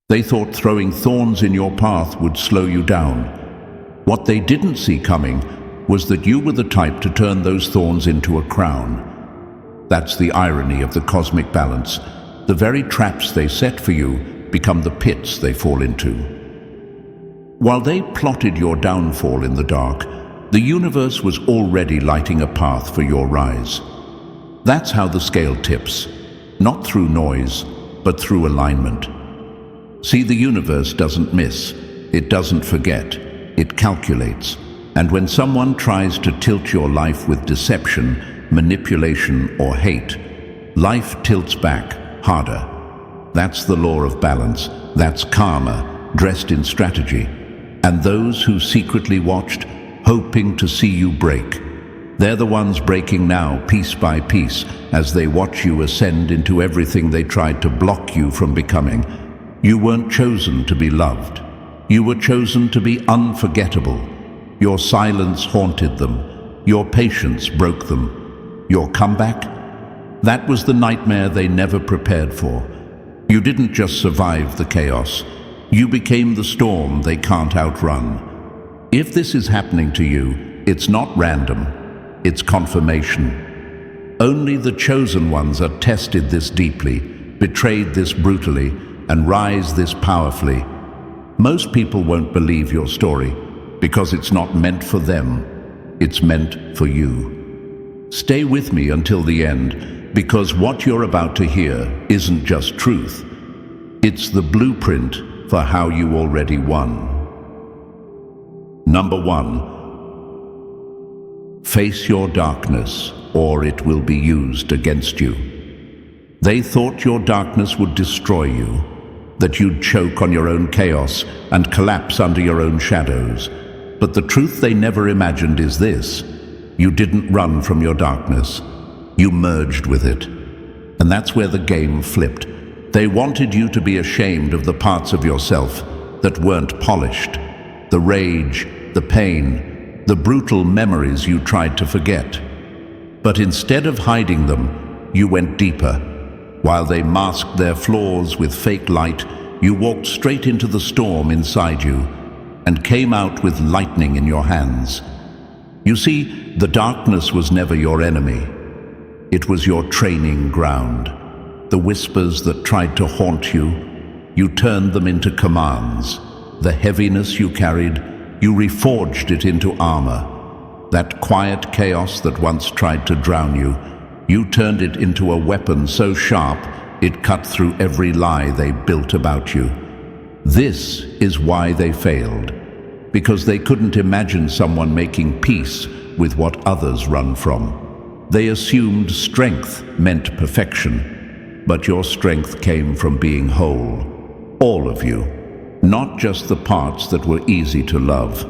They thought throwing thorns in your path would slow you down. What they didn't see coming was that you were the type to turn those thorns into a crown. That's the irony of the cosmic balance. The very traps they set for you become the pits they fall into. While they plotted your downfall in the dark, the universe was already lighting a path for your rise. That's how the scale tips, not through noise, but through alignment. See, the universe doesn't miss, it doesn't forget, it calculates. And when someone tries to tilt your life with deception, manipulation, or hate, life tilts back harder. That's the law of balance. That's karma, dressed in strategy. And those who secretly watched, hoping to see you break, they're the ones breaking now, piece by piece, as they watch you ascend into everything they tried to block you from becoming. You weren't chosen to be loved. You were chosen to be unforgettable. Your silence haunted them. Your patience broke them. Your comeback? That was the nightmare they never prepared for. You didn't just survive the chaos. You became the storm they can't outrun. If this is happening to you, it's not random. It's confirmation. Only the chosen ones are tested this deeply, betrayed this brutally, and rise this powerfully. Most people won't believe your story because it's not meant for them. It's meant for you. Stay with me until the end, because what you're about to hear isn't just truth. It's the blueprint for how you already won. Number 1. Face your darkness, or it will be used against you. They thought your darkness would destroy you, that you'd choke on your own chaos and collapse under your own shadows. But the truth they never imagined is this: you didn't run from your darkness, you merged with it. And that's where the game flipped. They wanted you to be ashamed of the parts of yourself that weren't polished, the rage, the pain, the brutal memories you tried to forget. But instead of hiding them, you went deeper. While they masked their flaws with fake light, you walked straight into the storm inside you and came out with lightning in your hands. You see, the darkness was never your enemy. It was your training ground. The whispers that tried to haunt you, you turned them into commands. The heaviness you carried, you reforged it into armor. That quiet chaos that once tried to drown you, you turned it into a weapon so sharp it cut through every lie they built about you. This is why they failed, because they couldn't imagine someone making peace with what others run from. They assumed strength meant perfection, but your strength came from being whole. All of you, not just the parts that were easy to love.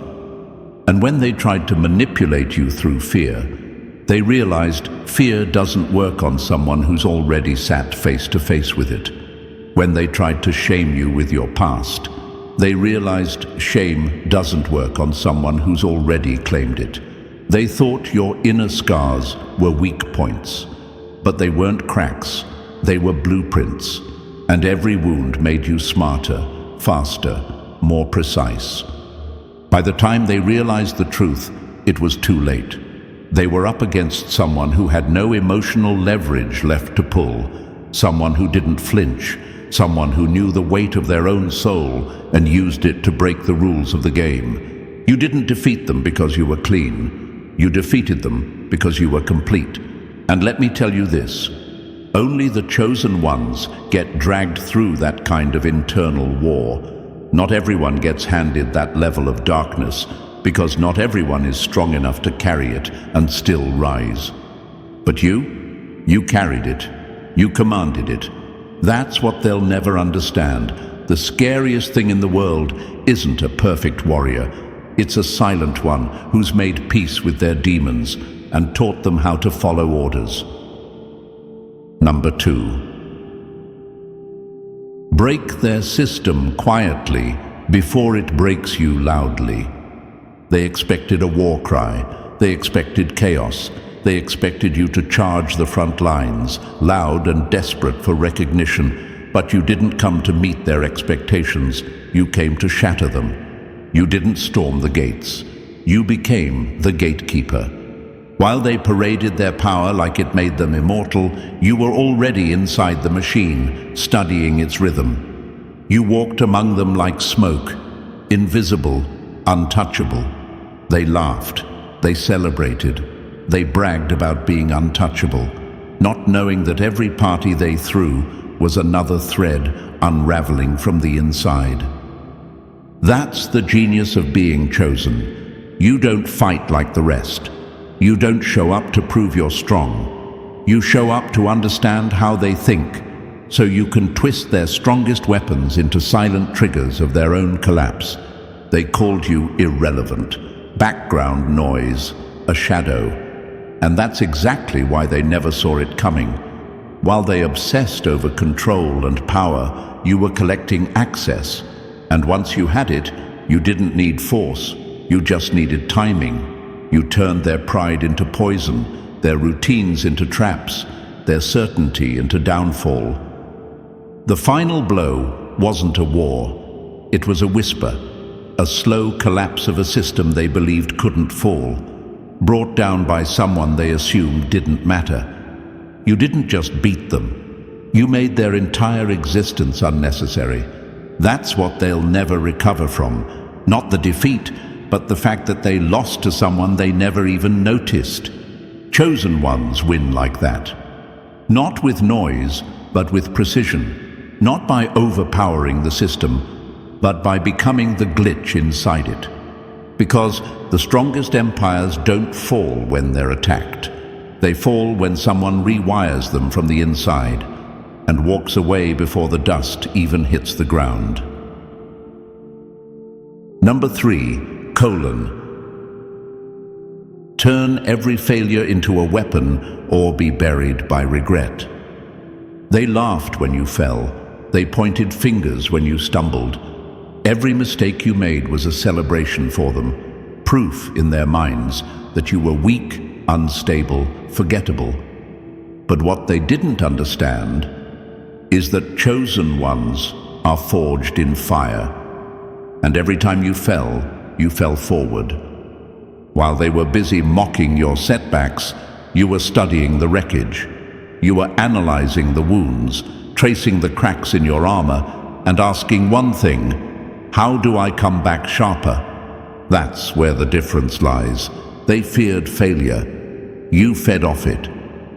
And when they tried to manipulate you through fear, they realized fear doesn't work on someone who's already sat face to face with it. When they tried to shame you with your past, they realized shame doesn't work on someone who's already claimed it. They thought your inner scars were weak points, but they weren't cracks, they were blueprints. And every wound made you smarter, faster, more precise. By the time they realized the truth, it was too late. They were up against someone who had no emotional leverage left to pull, someone who didn't flinch, someone who knew the weight of their own soul and used it to break the rules of the game. You didn't defeat them because you were clean. You defeated them because you were complete. And let me tell you this, only the chosen ones get dragged through that kind of internal war. Not everyone gets handed that level of darkness, because not everyone is strong enough to carry it and still rise. But you carried it. You commanded it. That's what they'll never understand. The scariest thing in the world isn't a perfect warrior. It's a silent one who's made peace with their demons and taught them how to follow orders. Number 2. Break their system quietly before it breaks you loudly. They expected a war cry. They expected chaos. They expected you to charge the front lines, loud and desperate for recognition. But you didn't come to meet their expectations, you came to shatter them. You didn't storm the gates. You became the gatekeeper. While they paraded their power like it made them immortal, you were already inside the machine, studying its rhythm. You walked among them like smoke, invisible, untouchable. They laughed, they celebrated, they bragged about being untouchable, not knowing that every party they threw was another thread unraveling from the inside. That's the genius of being chosen. You don't fight like the rest. You don't show up to prove you're strong. You show up to understand how they think, so you can twist their strongest weapons into silent triggers of their own collapse. They called you irrelevant, background noise, a shadow. And that's exactly why they never saw it coming. While they obsessed over control and power, you were collecting access. And once you had it, you didn't need force, you just needed timing. You turned their pride into poison, their routines into traps, their certainty into downfall. The final blow wasn't a war. It was a whisper, a slow collapse of a system they believed couldn't fall, brought down by someone they assumed didn't matter. You didn't just beat them. You made their entire existence unnecessary. That's what they'll never recover from. Not the defeat, but the fact that they lost to someone they never even noticed. Chosen ones win like that. Not with noise, but with precision. Not by overpowering the system, but by becoming the glitch inside it. Because the strongest empires don't fall when they're attacked. They fall when someone rewires them from the inside and walks away before the dust even hits the ground. Number 3. Turn every failure into a weapon or be buried by regret. They laughed when you fell. They pointed fingers when you stumbled. Every mistake you made was a celebration for them, proof in their minds that you were weak, unstable, forgettable. But what they didn't understand is that chosen ones are forged in fire. And every time you fell forward. While they were busy mocking your setbacks, you were studying the wreckage. You were analyzing the wounds, tracing the cracks in your armor, and asking one thing: how do I come back sharper? That's where the difference lies. They feared failure. You fed off it.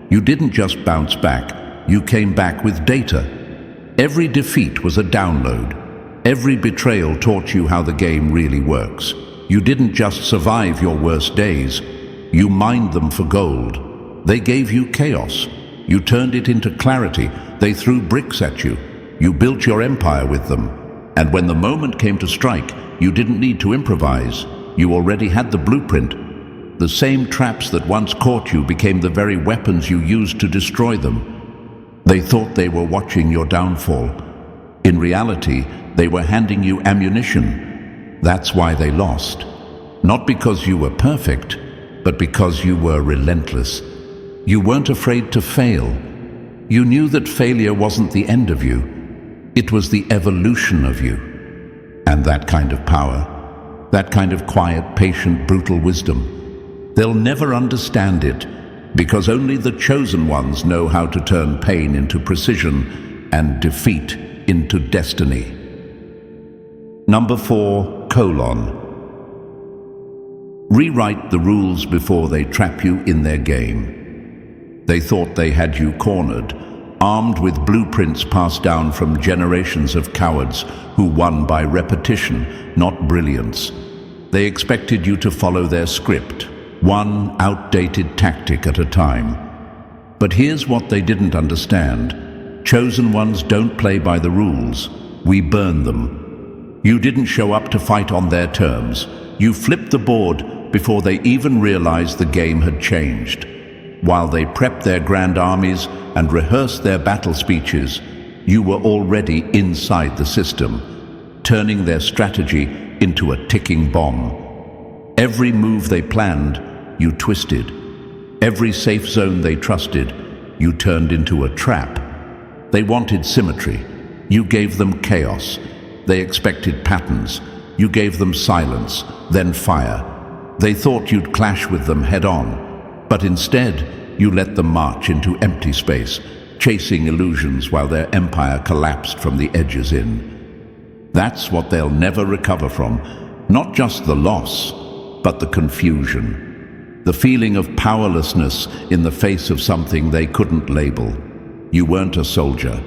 You didn't just bounce back, you came back with data. Every defeat was a download. Every betrayal taught you how the game really works. You didn't just survive your worst days, you mined them for gold. They gave you chaos. You turned it into clarity. They threw bricks at you. You built your empire with them. And when the moment came to strike, you didn't need to improvise. You already had the blueprint. The same traps that once caught you became the very weapons you used to destroy them. They thought they were watching your downfall. In reality, they were handing you ammunition. That's why they lost. Not because you were perfect, but because you were relentless. You weren't afraid to fail. You knew that failure wasn't the end of you. It was the evolution of you. And that kind of power, that kind of quiet, patient, brutal wisdom, they'll never understand it, because only the chosen ones know how to turn pain into precision and defeat into destiny. Number 4, : rewrite the rules before they trap you in their game. They thought they had you cornered, armed with blueprints passed down from generations of cowards who won by repetition, not brilliance. They expected you to follow their script, one outdated tactic at a time. But here's what they didn't understand. Chosen ones don't play by the rules. We burn them. You didn't show up to fight on their terms. You flipped the board before they even realized the game had changed. While they prepped their grand armies and rehearsed their battle speeches, you were already inside the system, turning their strategy into a ticking bomb. Every move they planned, you twisted. Every safe zone they trusted, you turned into a trap. They wanted symmetry. You gave them chaos. They expected patterns. You gave them silence, then fire. They thought you'd clash with them head-on, but instead you let them march into empty space, chasing illusions while their empire collapsed from the edges in. That's what they'll never recover from, not just the loss, but the confusion. The feeling of powerlessness in the face of something they couldn't label. You weren't a soldier.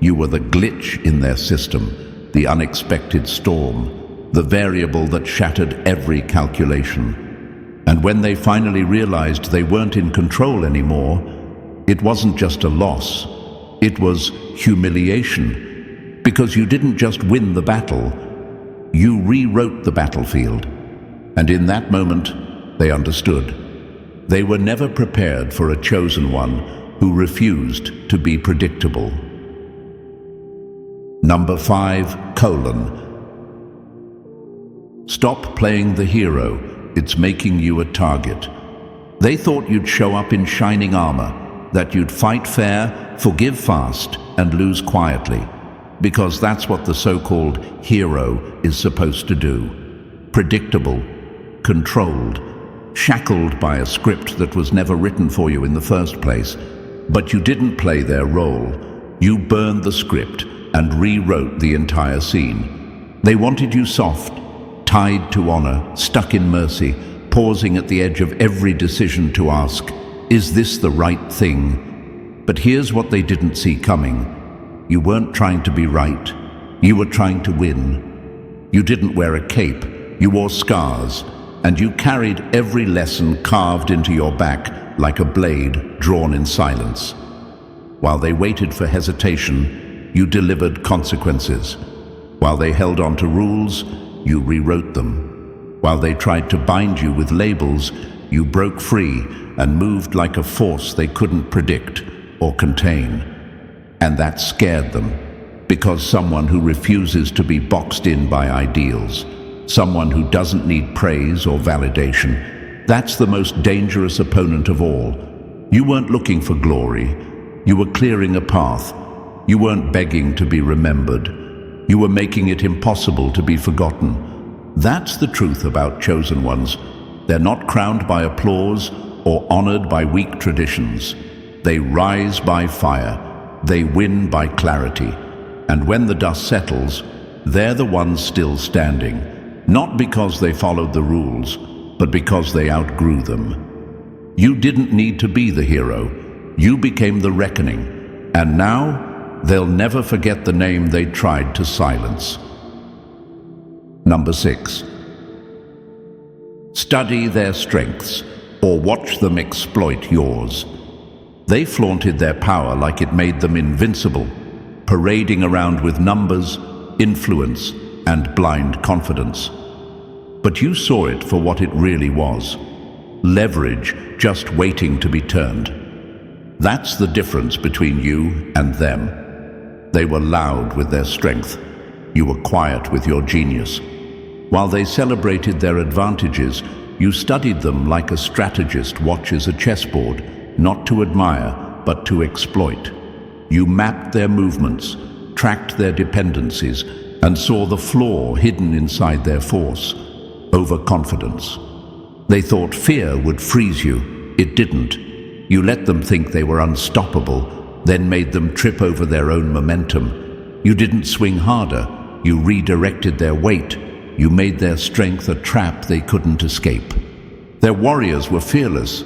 You were the glitch in their system, the unexpected storm, the variable that shattered every calculation. And when they finally realized they weren't in control anymore, it wasn't just a loss, it was humiliation. Because you didn't just win the battle, you rewrote the battlefield. And in that moment, they understood. They were never prepared for a chosen one who refused to be predictable. Number 5: Stop playing the hero. It's making you a target. They thought you'd show up in shining armor, that you'd fight fair, forgive fast, and lose quietly, because that's what the so-called hero is supposed to do. Predictable, controlled, shackled by a script that was never written for you in the first place. But you didn't play their role. You burned the script and rewrote the entire scene. They wanted you soft, tied to honor, stuck in mercy, pausing at the edge of every decision to ask, is this the right thing? But here's what they didn't see coming. You weren't trying to be right. You were trying to win. You didn't wear a cape. You wore scars, and you carried every lesson carved into your back like a blade drawn in silence. While they waited for hesitation, you delivered consequences. While they held on to rules, you rewrote them. While they tried to bind you with labels, you broke free and moved like a force they couldn't predict or contain. And that scared them, because someone who refuses to be boxed in by ideals, someone who doesn't need praise or validation, that's the most dangerous opponent of all. You weren't looking for glory. You were clearing a path. You weren't begging to be remembered. You were making it impossible to be forgotten. That's the truth about chosen ones. They're not crowned by applause or honored by weak traditions. They rise by fire. They win by clarity. And when the dust settles, they're the ones still standing. Not because they followed the rules, but because they outgrew them. You didn't need to be the hero. You became the reckoning. And now, they'll never forget the name they tried to silence. Number 6. Study their strengths, or watch them exploit yours. They flaunted their power like it made them invincible, parading around with numbers, influence, and blind confidence. But you saw it for what it really was: leverage just waiting to be turned. That's the difference between you and them. They were loud with their strength. You were quiet with your genius. While they celebrated their advantages, you studied them like a strategist watches a chessboard, not to admire, but to exploit. You mapped their movements, tracked their dependencies, and saw the flaw hidden inside their force: overconfidence. They thought fear would freeze you. It didn't. You let them think they were unstoppable, then made them trip over their own momentum. You didn't swing harder. You redirected their weight. You made their strength a trap they couldn't escape. Their warriors were fearless,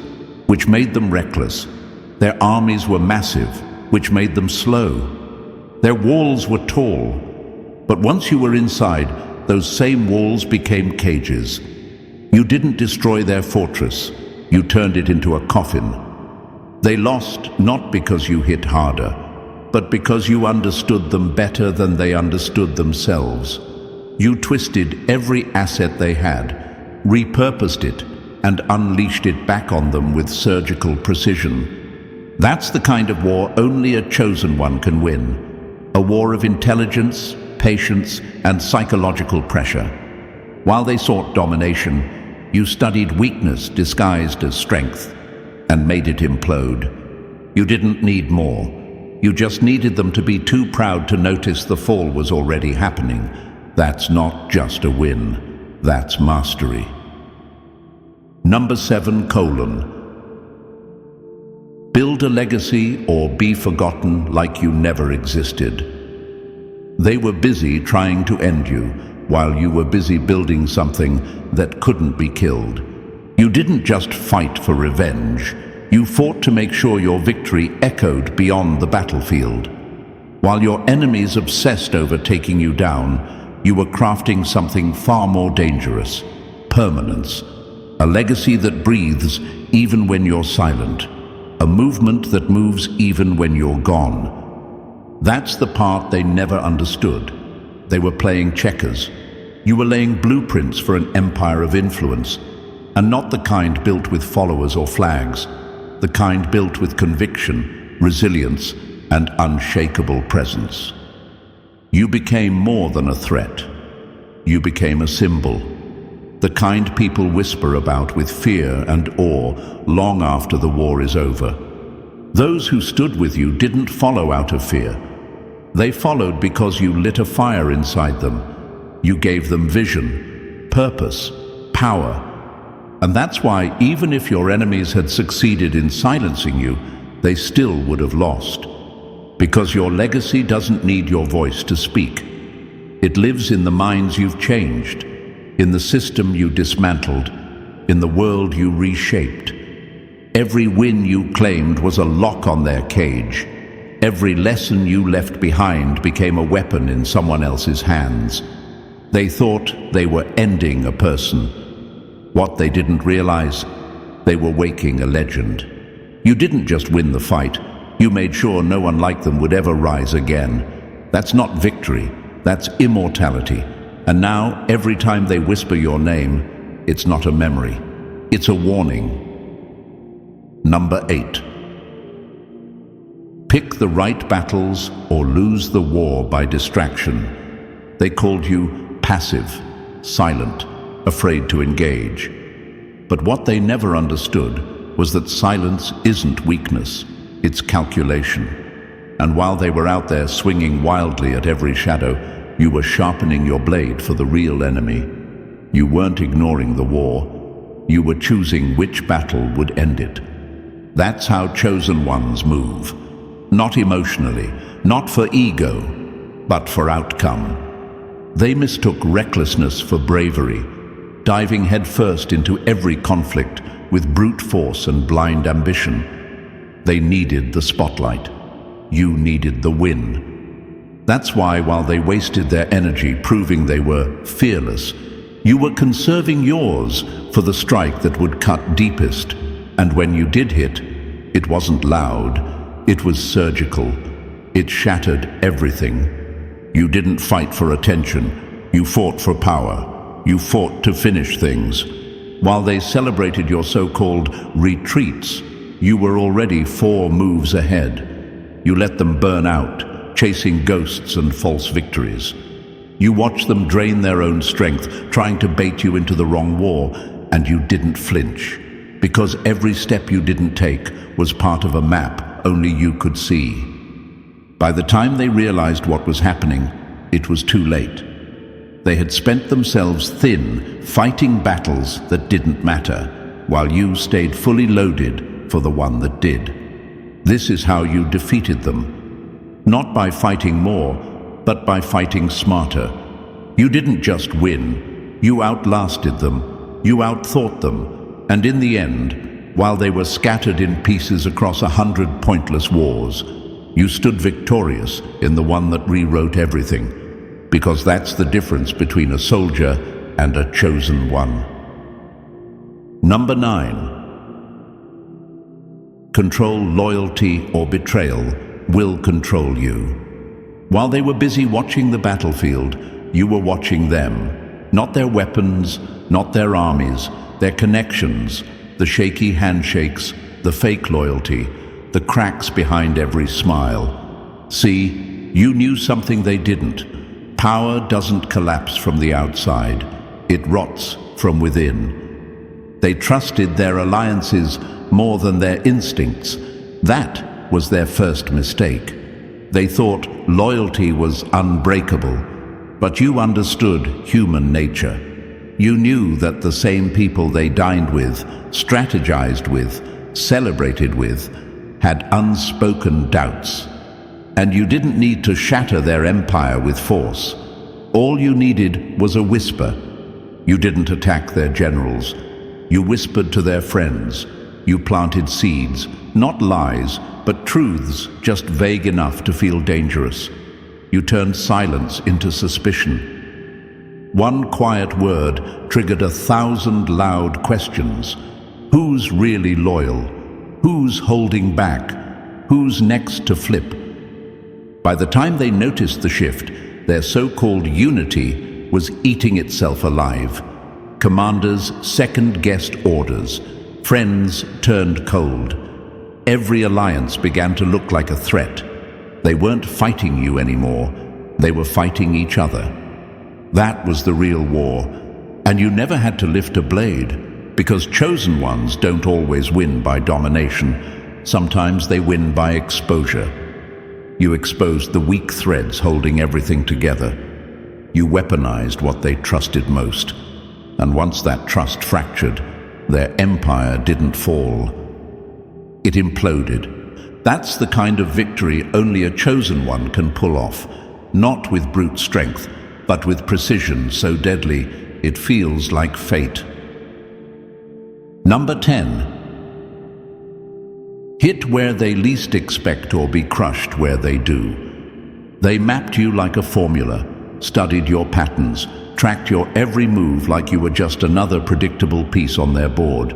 which made them reckless. Their armies were massive, which made them slow. Their walls were tall, but once you were inside, those same walls became cages. You didn't destroy their fortress. You turned it into a coffin. They lost not because you hit harder, but because you understood them better than they understood themselves. You twisted every asset they had, repurposed it, and unleashed it back on them with surgical precision. That's the kind of war only a chosen one can win. A war of intelligence, patience, and psychological pressure. While they sought domination, you studied weakness disguised as strength and made it implode. You didn't need more. You just needed them to be too proud to notice the fall was already happening. That's not just a win, that's mastery. Number 7: build a legacy or be forgotten like you never existed. They were busy trying to end you, while you were busy building something that couldn't be killed. You didn't just fight for revenge, you fought to make sure your victory echoed beyond the battlefield. While your enemies obsessed over taking you down, you were crafting something far more dangerous: permanence. A legacy that breathes even when you're silent. A movement that moves even when you're gone. That's the part they never understood. They were playing checkers. You were laying blueprints for an empire of influence, and not the kind built with followers or flags, the kind built with conviction, resilience, and unshakable presence. You became more than a threat. You became a symbol. The kind people whisper about with fear and awe long after the war is over. Those who stood with you didn't follow out of fear. They followed because you lit a fire inside them. You gave them vision, purpose, power. And that's why, even if your enemies had succeeded in silencing you, they still would have lost. Because your legacy doesn't need your voice to speak. It lives in the minds you've changed, in the system you dismantled, in the world you reshaped. Every win you claimed was a lock on their cage. Every lesson you left behind became a weapon in someone else's hands. They thought they were ending a person. What they didn't realize, they were waking a legend. You didn't just win the fight, you made sure no one like them would ever rise again. That's not victory, that's immortality. And now, every time they whisper your name, it's not a memory, it's a warning. Number 8. Pick the right battles or lose the war by distraction. They called you passive, silent, afraid to engage. But what they never understood was that silence isn't weakness, it's calculation. And while they were out there swinging wildly at every shadow, you were sharpening your blade for the real enemy. You weren't ignoring the war. You were choosing which battle would end it. That's how chosen ones move. Not emotionally, not for ego, but for outcome. They mistook recklessness for bravery, diving headfirst into every conflict with brute force and blind ambition. They needed the spotlight. You needed the win. That's why, while they wasted their energy proving they were fearless, you were conserving yours for the strike that would cut deepest. And when you did hit, it wasn't loud, it was surgical. It shattered everything. You didn't fight for attention, you fought for power. You fought to finish things. While they celebrated your so-called retreats, you were already 4 moves ahead. You let them burn out, chasing ghosts and false victories. You watched them drain their own strength, trying to bait you into the wrong war, and you didn't flinch. Because every step you didn't take was part of a map only you could see. By the time they realized what was happening, it was too late. They had spent themselves thin, fighting battles that didn't matter, while you stayed fully loaded for the one that did. This is how you defeated them. Not by fighting more, but by fighting smarter. You didn't just win, you outlasted them, you outthought them, and in the end, while they were scattered in pieces across 100 pointless wars, you stood victorious in the one that rewrote everything. Because that's the difference between a soldier and a chosen one. Number 9. Control loyalty or betrayal will control you. While they were busy watching the battlefield, you were watching them. Not their weapons, not their armies, their connections, the shaky handshakes, the fake loyalty, the cracks behind every smile. See, you knew something they didn't. Power doesn't collapse from the outside, it rots from within. They trusted their alliances more than their instincts. That was their first mistake. They thought loyalty was unbreakable, but you understood human nature. You knew that the same people they dined with, strategized with, celebrated with, had unspoken doubts. And you didn't need to shatter their empire with force. All you needed was a whisper. You didn't attack their generals. You whispered to their friends. You planted seeds, not lies, but truths just vague enough to feel dangerous. You turned silence into suspicion. One quiet word triggered 1,000 loud questions. Who's really loyal? Who's holding back? Who's next to flip? By the time they noticed the shift, their so-called unity was eating itself alive. Commanders second-guessed orders. Friends turned cold. Every alliance began to look like a threat. They weren't fighting you anymore. They were fighting each other. That was the real war. And you never had to lift a blade, because chosen ones don't always win by domination. Sometimes they win by exposure. You exposed the weak threads holding everything together. You weaponized what they trusted most. And once that trust fractured, their empire didn't fall. It imploded. That's the kind of victory only a chosen one can pull off, not with brute strength, but with precision so deadly it feels like fate. Number 10. Hit where they least expect or be crushed where they do. They mapped you like a formula, studied your patterns, tracked your every move like you were just another predictable piece on their board.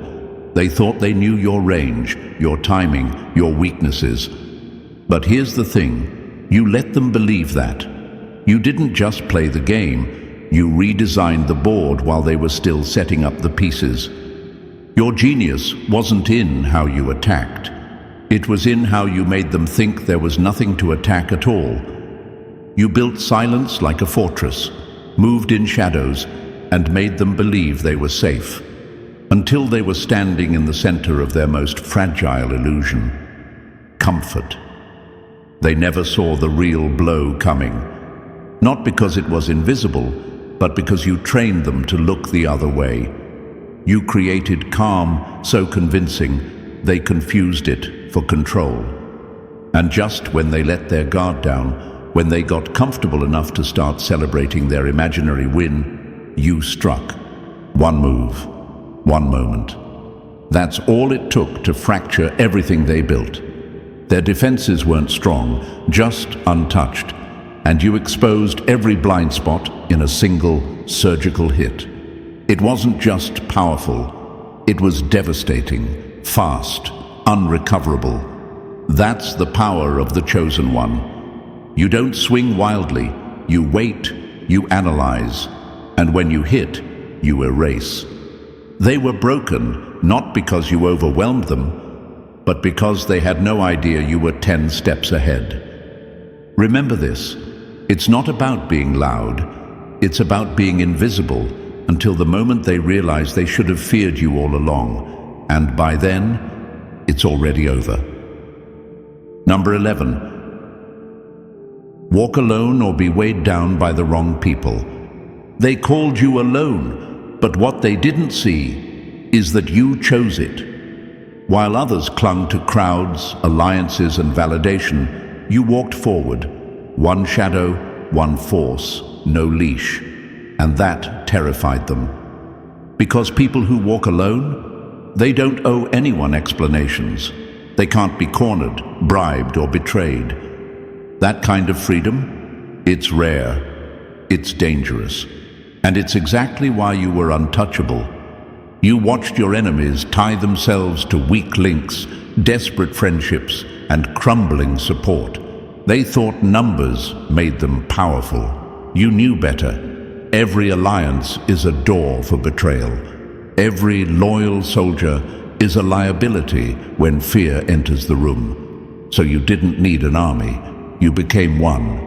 They thought they knew your range, your timing, your weaknesses. But here's the thing, you let them believe that. You didn't just play the game, you redesigned the board while they were still setting up the pieces. Your genius wasn't in how you attacked. It was in how you made them think there was nothing to attack at all. You built silence like a fortress, moved in shadows, and made them believe they were safe, until they were standing in the center of their most fragile illusion: comfort. They never saw the real blow coming, not because it was invisible, but because you trained them to look the other way. You created calm so convincing they confused it for control. And just when they let their guard down, when they got comfortable enough to start celebrating their imaginary win, you struck. One move, one moment. That's all it took to fracture everything they built. Their defenses weren't strong, just untouched, and you exposed every blind spot in a single surgical hit. It wasn't just powerful, it was devastating, fast, unrecoverable. That's the power of the chosen one. You don't swing wildly, you wait, you analyze, and when you hit, you erase. They were broken, not because you overwhelmed them, but because they had no idea you were 10 steps ahead. Remember this, it's not about being loud, it's about being invisible until the moment they realize they should have feared you all along, and by then, it's already over. Number 11. Walk alone or be weighed down by the wrong people. They called you alone, but what they didn't see is that you chose it. While others clung to crowds, alliances, and validation, you walked forward. One shadow, one force, no leash. And that terrified them. Because people who walk alone, they don't owe anyone explanations. They can't be cornered, bribed, or betrayed. That kind of freedom, it's rare, it's dangerous. And it's exactly why you were untouchable. You watched your enemies tie themselves to weak links, desperate friendships, and crumbling support. They thought numbers made them powerful. You knew better. Every alliance is a door for betrayal. Every loyal soldier is a liability when fear enters the room. So you didn't need an army. You became one.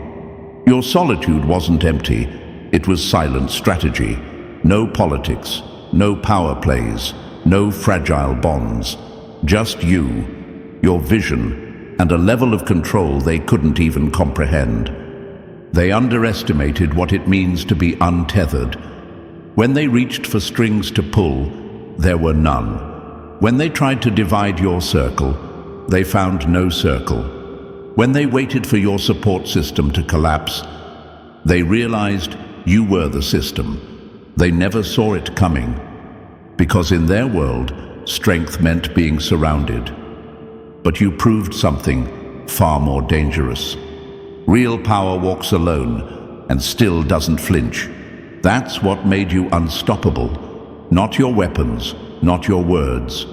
Your solitude wasn't empty. It was silent strategy. No politics, no power plays, no fragile bonds. Just you, your vision, and a level of control they couldn't even comprehend. They underestimated what it means to be untethered. When they reached for strings to pull, there were none. When they tried to divide your circle, they found no circle. When they waited for your support system to collapse, they realized you were the system. They never saw it coming, because in their world, strength meant being surrounded. But you proved something far more dangerous. Real power walks alone and still doesn't flinch. That's what made you unstoppable. Not your weapons, not your words,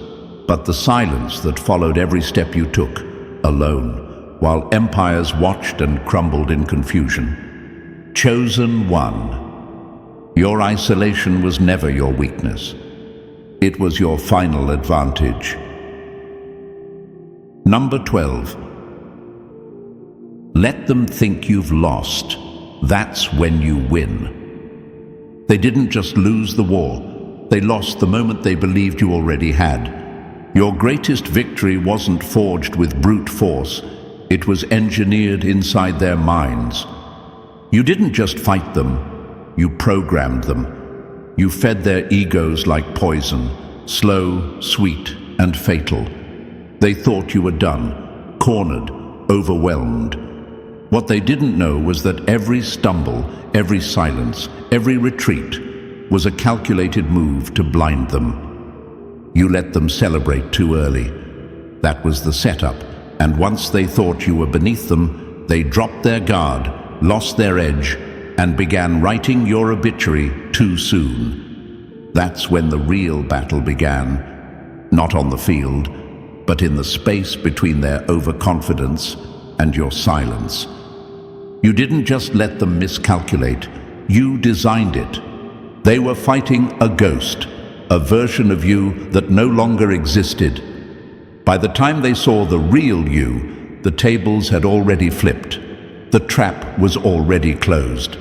but the silence that followed every step you took, alone, while empires watched and crumbled in confusion. Chosen one. Your isolation was never your weakness. It was your final advantage. Number 12. Let them think you've lost. That's when you win. They didn't just lose the war. They lost the moment they believed you already had. Your greatest victory wasn't forged with brute force. It was engineered inside their minds. You didn't just fight them. You programmed them. You fed their egos like poison, slow, sweet, and fatal. They thought you were done, cornered, overwhelmed. What they didn't know was that every stumble, every silence, every retreat was a calculated move to blind them. You let them celebrate too early. That was the setup, and once they thought you were beneath them, they dropped their guard, lost their edge, and began writing your obituary too soon. That's when the real battle began, not on the field, but in the space between their overconfidence and your silence. You didn't just let them miscalculate, you designed it. They were fighting a ghost, a version of you that no longer existed. By the time they saw the real you, the tables had already flipped. The trap was already closed.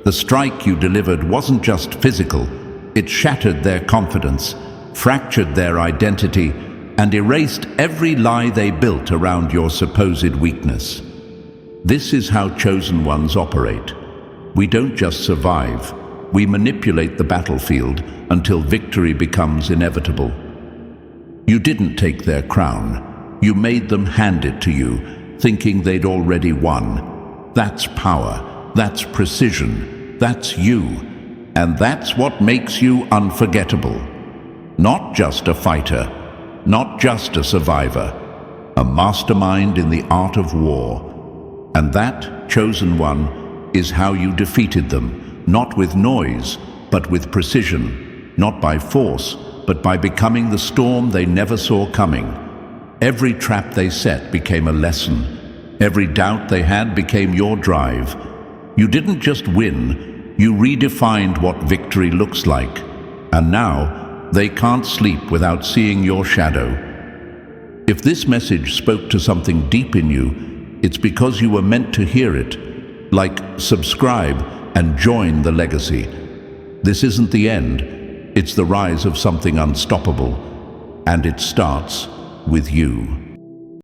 The strike you delivered wasn't just physical, it shattered their confidence, fractured their identity, and erased every lie they built around your supposed weakness. This is how chosen ones operate. We don't just survive, we manipulate the battlefield until victory becomes inevitable. You didn't take their crown, you made them hand it to you, thinking they'd already won. That's power, that's precision, that's you, and that's what makes you unforgettable. Not just a fighter, not just a survivor, a mastermind in the art of war. And that, chosen one, is how you defeated them, not with noise, but with precision, not by force, but by becoming the storm they never saw coming. Every trap they set became a lesson. Every doubt they had became your drive. You didn't just win, you redefined what victory looks like. And now, they can't sleep without seeing your shadow. If this message spoke to something deep in you, it's because you were meant to hear it. Like, subscribe and join the legacy. This isn't the end, it's the rise of something unstoppable. And it starts with you.